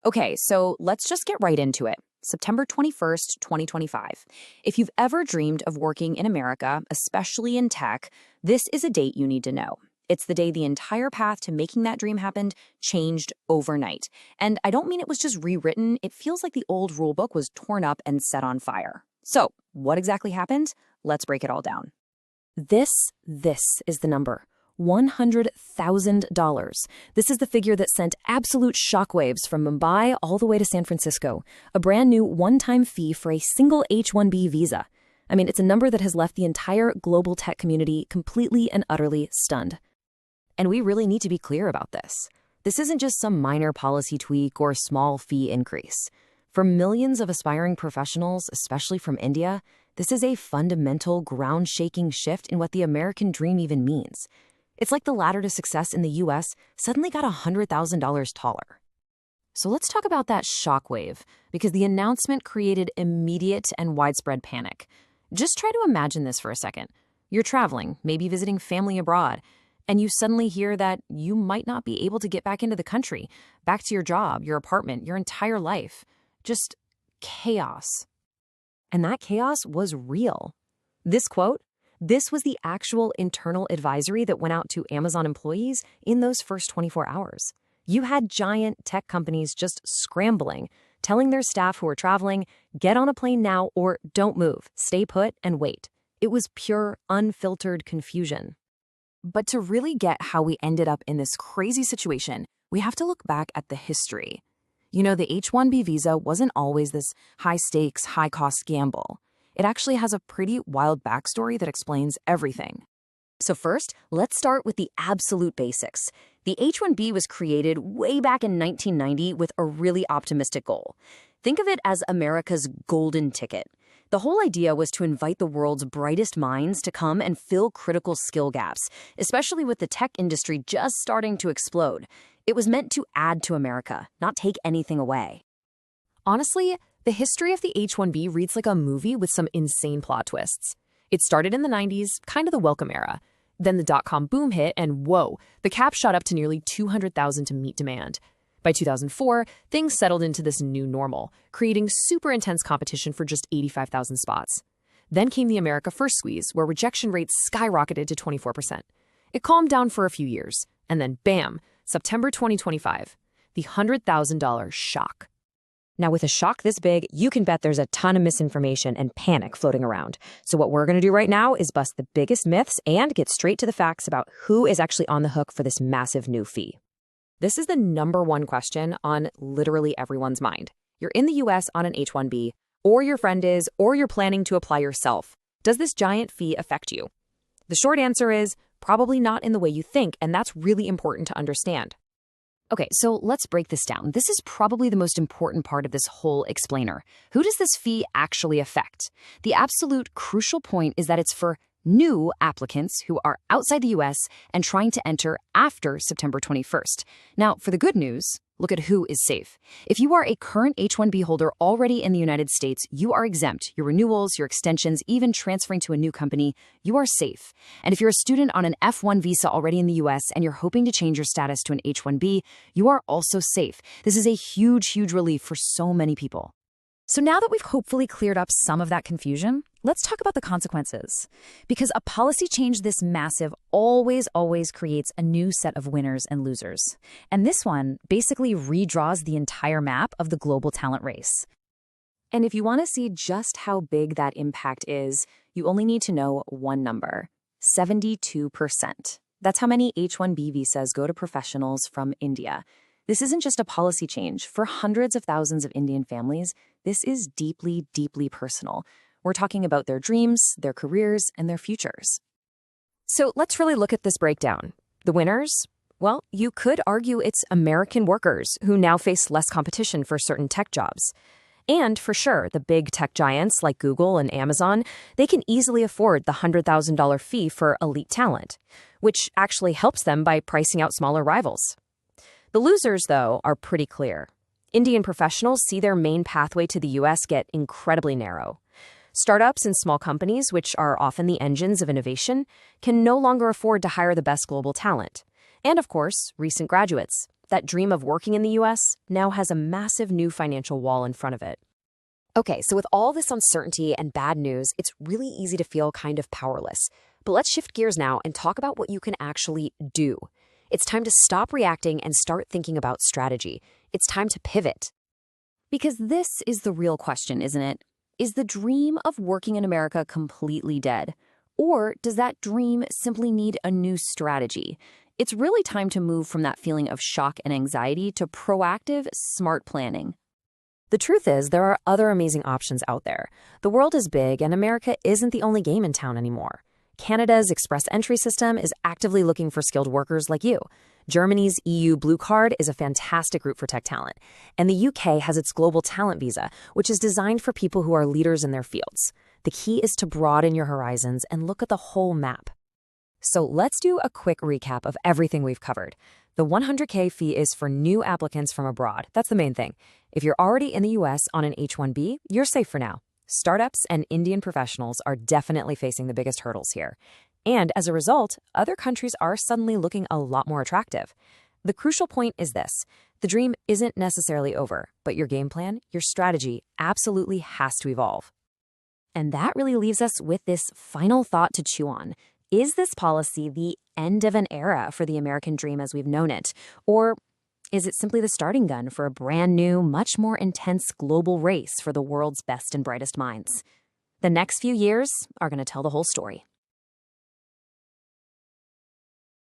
Okay, so let's just get right into it. September 21st, 2025. If you've ever dreamed of working in America, especially in tech, this is a date you need to know. It's the day the entire path to making that dream happen changed overnight. And I don't mean it was just rewritten, it feels like the old rulebook was torn up and set on fire. So, what exactly happened? Let's break it all down. This is the number. $100,000. This is the figure that sent absolute shockwaves from Mumbai all the way to San Francisco. A brand new one-time fee for a single H-1B visa. I mean, it's a number that has left the entire global tech community completely and utterly stunned. And we really need to be clear about this. This isn't just some minor policy tweak or small fee increase. For millions of aspiring professionals, especially from India, this is a fundamental, ground-shaking shift in what the American dream even means. It's like the ladder to success in the US suddenly got $100,000 taller. So let's talk about that shockwave, because the announcement created immediate and widespread panic. Just try to imagine this for a second. You're traveling, maybe visiting family abroad, and you suddenly hear that you might not be able to get back into the country, back to your job, your apartment, your entire life. Just chaos. And that chaos was real. This quote, this was the actual internal advisory that went out to Amazon employees in those first 24 hours. You had giant tech companies just scrambling, telling their staff who were traveling, get on a plane now or don't move, stay put and wait. It was pure, unfiltered confusion. But to really get how we ended up in this crazy situation, we have to look back at the history. You know, the H-1B visa wasn't always this high-stakes, high-cost gamble. It actually has a pretty wild backstory that explains everything. So first, let's start with the absolute basics. The H-1B was created way back in 1990 with a really optimistic goal. Think of it as America's golden ticket. The whole idea was to invite the world's brightest minds to come and fill critical skill gaps, especially with the tech industry just starting to explode. It was meant to add to America, not take anything away. Honestly, the history of the H-1B reads like a movie with some insane plot twists. It started in the 90s, kind of the welcome era. Then the dot-com boom hit, and whoa, the cap shot up to nearly 200,000 to meet demand. By 2004, things settled into this new normal, creating super intense competition for just 85,000 spots. Then came the America First squeeze, where rejection rates skyrocketed to 24%. It calmed down for a few years, and then bam, September 2025, the $100,000 shock. Now, with a shock this big, you can bet there's a ton of misinformation and panic floating around. So what we're going to do right now is bust the biggest myths and get straight to the facts about who is actually on the hook for this massive new fee. This is the number one question on literally everyone's mind. You're in the US on an H-1B, or your friend is, or you're planning to apply yourself. Does this giant fee affect you? The short answer is probably not in the way you think, and that's really important to understand. Okay, so let's break this down. This is probably the most important part of this whole explainer. Who does this fee actually affect? The absolute crucial point is that it's for new applicants who are outside the US and trying to enter after September 21st. Now, for the good news, look at who is safe. If you are a current H-1B holder already in the United States, you are exempt. Your renewals, your extensions, even transferring to a new company, you are safe. And if you're a student on an F-1 visa already in the US and you're hoping to change your status to an H-1B, you are also safe. This is a huge, huge relief for so many people. So now that we've hopefully cleared up some of that confusion, let's talk about the consequences. Because a policy change this massive always creates a new set of winners and losers. And this one basically redraws the entire map of the global talent race. And if you want to see just how big that impact is, you only need to know one number: 72%. That's how many H-1B visas go to professionals from India. This isn't just a policy change. For hundreds of thousands of Indian families, this is deeply, deeply personal. We're talking about their dreams, their careers, and their futures. So let's really look at this breakdown. The winners? Well, you could argue it's American workers who now face less competition for certain tech jobs. And for sure, the big tech giants like Google and Amazon, they can easily afford the $100,000 fee for elite talent, which actually helps them by pricing out smaller rivals. The losers, though, are pretty clear. Indian professionals see their main pathway to the US get incredibly narrow. Startups and small companies, which are often the engines of innovation, can no longer afford to hire the best global talent. And of course, recent graduates. that dream of working in the US now has a massive new financial wall in front of it. Okay, so with all this uncertainty and bad news, it's really easy to feel kind of powerless. But let's shift gears now and talk about what you can actually do. It's time to stop reacting and start thinking about strategy. It's time to pivot. Because this is the real question, isn't it? Is the dream of working in America completely dead? Or does that dream simply need a new strategy? It's really time to move from that feeling of shock and anxiety to proactive, smart planning. The truth is, there are other amazing options out there. The world is big, and America isn't the only game in town anymore. Canada's express entry system is actively looking for skilled workers like you. Germany's EU Blue Card is a fantastic route for tech talent. And the UK has its Global Talent Visa, which is designed for people who are leaders in their fields. The key is to broaden your horizons and look at the whole map. So let's do a quick recap of everything we've covered. The $100K fee is for new applicants from abroad. That's the main thing. If you're already in the US on an H-1B, you're safe for now. Startups and Indian professionals are definitely facing the biggest hurdles here. And as a result, other countries are suddenly looking a lot more attractive. The crucial point is this. The dream isn't necessarily over, but your game plan, your strategy, absolutely has to evolve. And that really leaves us with this final thought to chew on. Is this policy the end of an era for the American dream as we've known it? Or is it simply the starting gun for a brand new, much more intense global race for the world's best and brightest minds? The next few years are going to tell the whole story.